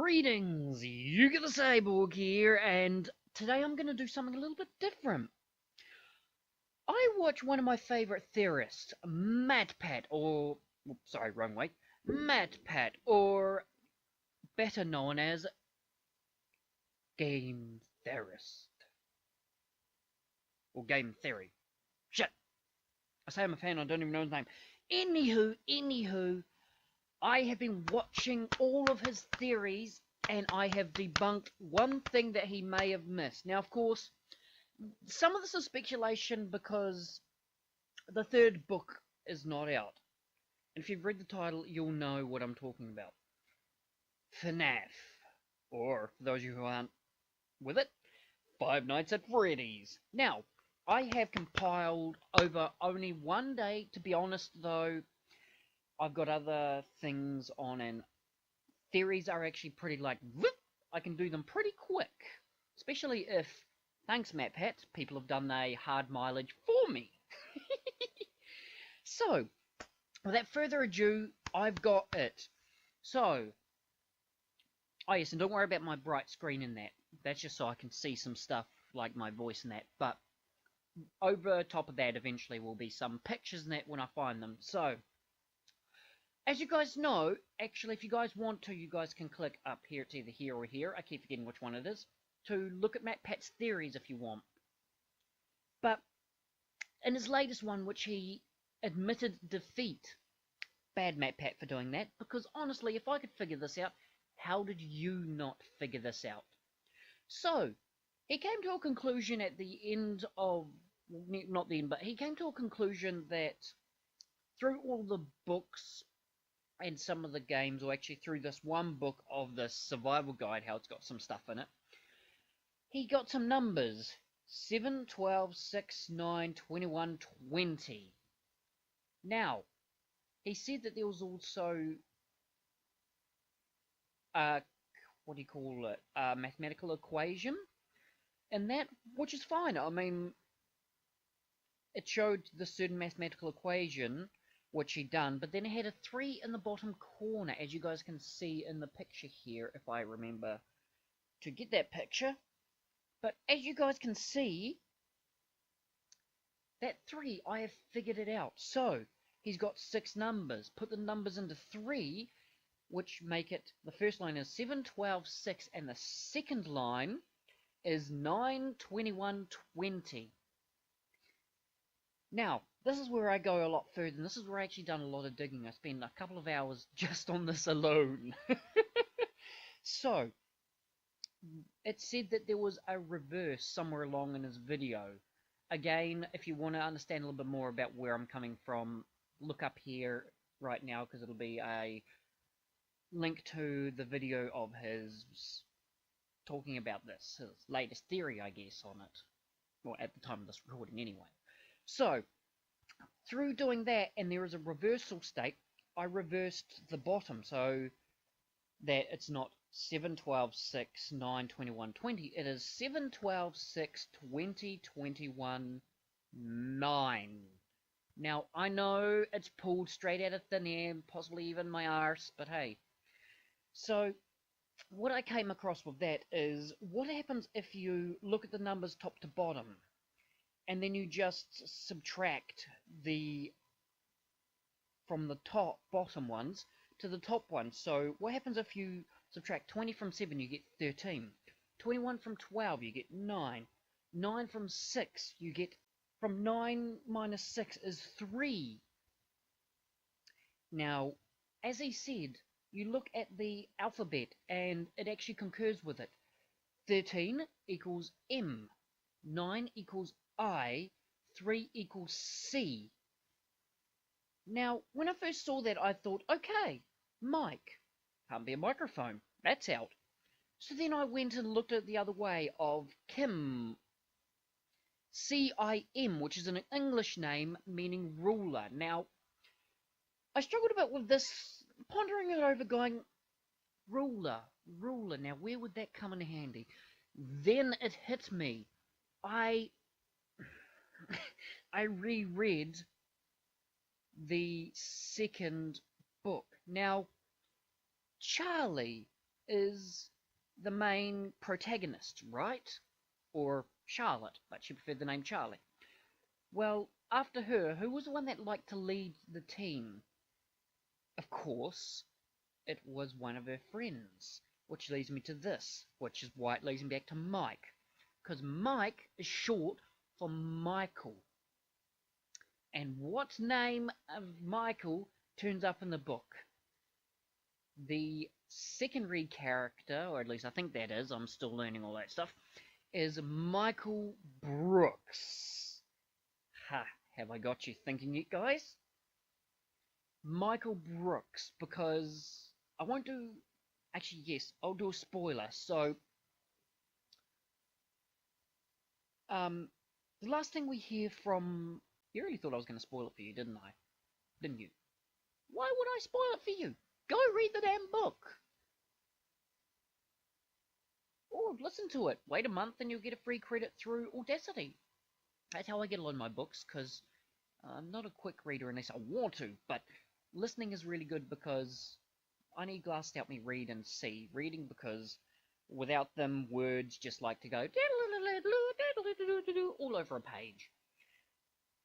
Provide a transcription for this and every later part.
Greetings, you get the Cyborg here, and today I'm going to do something a little bit different. I watch one of my favourite theorists, MatPat, or, sorry, wrong way, MatPat, or better known as Game Theorist, or Game Theory. Shit, I say I'm a fan, I don't even know his name. Anywho, I have been watching all of his theories, and I have debunked one thing that he may have missed. Now, of course, some of this is speculation because the third book is not out. And if you've read the title, you'll know what I'm talking about. FNAF. Or, for those of you who aren't with it, Five Nights at Freddy's. Now, I have compiled over only one day. To be honest, though, I've got other things on, and theories are actually pretty like, whoop, I can do them pretty quick. Especially if, thanks MatPat, people have done a hard mileage for me. So, without further ado, I've got it. So, oh yes, and don't worry about my bright screen in that. That's just so I can see some stuff like my voice and that. But, over top of that eventually will be some pictures and that when I find them. So, as you guys know, actually, if you guys want to, you guys can click up here. It's either here or here. I keep forgetting which one it is. To look at MatPat's theories if you want. But in his latest one, which he admitted defeat, bad MatPat for doing that, because honestly, if I could figure this out, how did you not figure this out? So, he came to a conclusion at the end of, not the end, but he came to a conclusion that through all the books and some of the games, or actually through this one book of the survival guide, how it's got some stuff in it, he got some numbers: 7, 12, 6, 9, 21, 20. Now, he said that there was also what do you call it, a mathematical equation, and that, which is fine. I mean, it showed the certain mathematical equation, which he done, but then it had a 3 in the bottom corner, as you guys can see in the picture here, if I remember to get that picture. But as you guys can see, that 3, I have figured it out. So, he's got 6 numbers. Put the numbers into 3, which make it, the first line is 7, 12, 6, and the second line is 9, 21, 20. Now, this is where I go a lot further, and this is where I actually done a lot of digging. I spent a couple of hours just on this alone. So, it said that there was a reverse somewhere along in his video. Again, if you want to understand a little bit more about where I'm coming from, look up here right now, because it'll be a link to the video of his talking about this, his latest theory, I guess, on it. Well, at the time of this recording anyway. So, through doing that, and there is a reversal state, I reversed the bottom, so that it's not 7, 12, 6, 9, 21, 20. It is 7, 12, 6, 20, 21, 9. Now, I know it's pulled straight out of thin air, possibly even my arse, but hey. So, what I came across with that is, what happens if you look at the numbers top to bottom, and then you just subtract the, from the bottom ones to the top ones. So, what happens if you subtract 20 from 7, you get 13. 21 from 12, you get 9. 9 from 6, you get, from 9 minus 6 is 3. Now, as he said, you look at the alphabet, and it actually concurs with it. 13 equals M. 9 equals I. 3 equals C. Now, when I first saw that, I thought, okay, mic. Can't be a microphone. That's out. So then I went and looked at the other way of Kim. C-I-M, which is an English name meaning ruler. Now, I struggled a bit with this, pondering it over, going, ruler. Now, where would that come in handy? Then it hit me. I reread the second book. Now, Charlie is the main protagonist, right? Or Charlotte, but she preferred the name Charlie. Well, after her, who was the one that liked to lead the team? Of course, it was one of her friends, which leads me to this, which is why it leads me back to Mike. Because Mike is short for Michael. And what name of Michael turns up in the book? The secondary character, or at least I think that is, I'm still learning all that stuff, is Michael Brooks. Ha, have I got you thinking yet, guys? Michael Brooks, because I won't do... Actually, yes, I'll do a spoiler. So, the last thing we hear from... You really thought I was going to spoil it for you, didn't I? Didn't you? Why would I spoil it for you? Go read the damn book. Or listen to it. Wait a month and you'll get a free credit through Audacity. That's how I get a lot of my books, because I'm not a quick reader unless I want to, but listening is really good because I need glass to help me read and see. Reading because without them, words just like to go all over a page.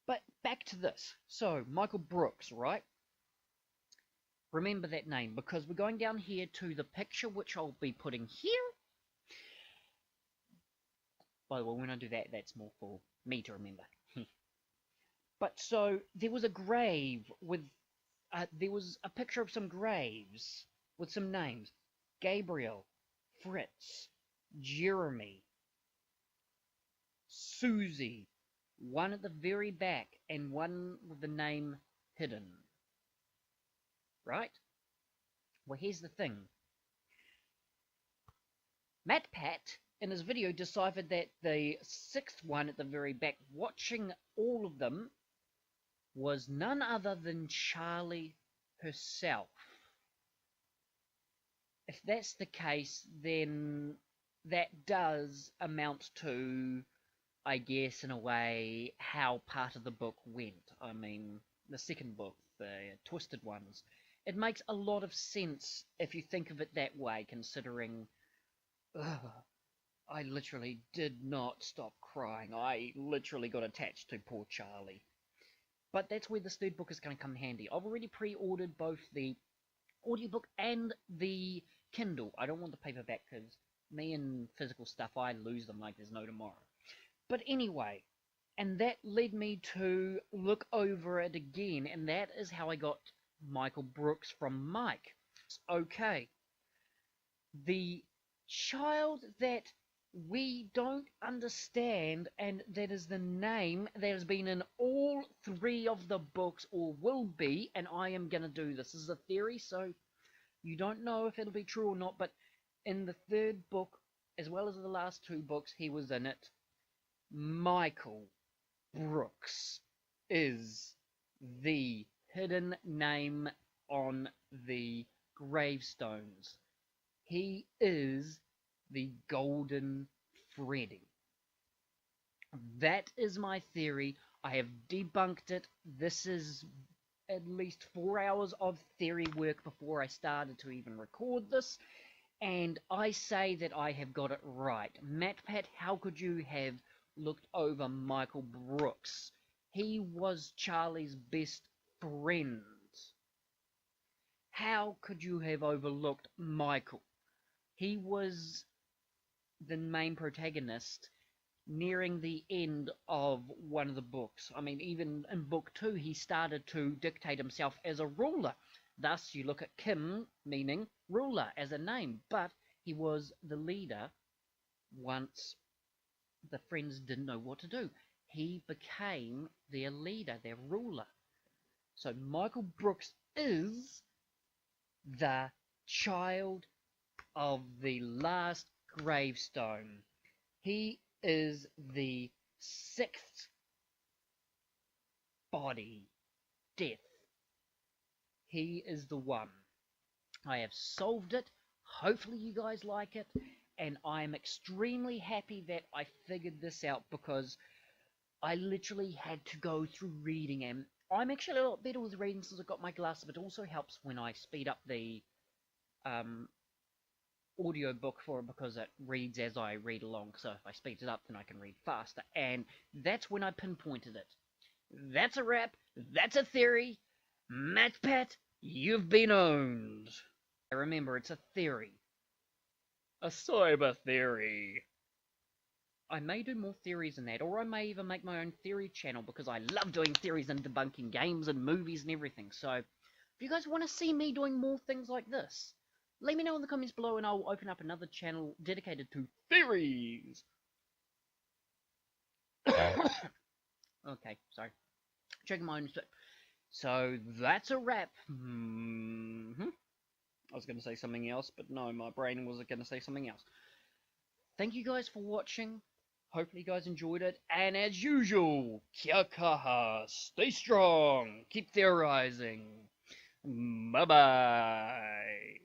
But back to this. So, Michael Brooks, right? Remember that name, because we're going down here to the picture, which I'll be putting here. By the way, when I do that, that's more for me to remember. But so, there was a grave with... there was a picture of some graves with some names. Gabriel, Fritz, Jeremy, Susie, one at the very back, and one with the name hidden. Right? Well, here's the thing. MatPat, in his video, deciphered that the sixth one at the very back, watching all of them, was none other than Charlie herself. If that's the case, then that does amount to, I guess, in a way, how part of the book went. I mean, the second book, the Twisted Ones. It makes a lot of sense if you think of it that way, considering... I literally did not stop crying. I literally got attached to poor Charlie. But that's where this third book is going to come handy. I've already pre-ordered both the audiobook and the Kindle. I don't want the paperback because me and physical stuff, I lose them like there's no tomorrow. But anyway, and that led me to look over it again, and that is how I got Michael Brooks from Mike. Okay. The child that we don't understand, and that is the name that has been in all three of the books, or will be, and I am going to do this. This is a theory, so you don't know if it'll be true or not, but in the third book, as well as the last two books, he was in it. Michael Brooks is the hidden name on the gravestones. He is the Golden Freddy. That is my theory. I have debunked it. This is at least 4 hours of theory work before I started to even record this. And I say that I have got it right. MatPat, how could you have looked over Michael Brooks? He was Charlie's best friend. How could you have overlooked Michael? He was the main protagonist nearing the end of one of the books. I mean, even in book 2, he started to dictate himself as a ruler. Thus, you look at Kim, meaning ruler, as a name. But he was the leader once the friends didn't know what to do. He became their leader, their ruler. So Michael Brooks is the child of the last gravestone. He is the sixth body, death. He is the one. I have solved it. Hopefully you guys like it. And I'm extremely happy that I figured this out, because I literally had to go through reading, and I'm actually a lot better with reading since I got my glasses, but it also helps when I speed up the audiobook for it because it reads as I read along, so if I speed it up then I can read faster, and that's when I pinpointed it. That's a wrap, that's a theory. MatPat, you've been owned. Remember, it's a theory. A cyber theory. I may do more theories than that, or I may even make my own theory channel because I love doing theories and debunking games and movies and everything. So, if you guys want to see me doing more things like this, let me know in the comments below and I'll open up another channel dedicated to theories. Okay, sorry. Checking my own spit. So, that's a wrap. I was going to say something else, but no, my brain was going to say something else. Thank you guys for watching. Hopefully you guys enjoyed it. And as usual, kia kaha, stay strong, keep theorizing. Bye-bye.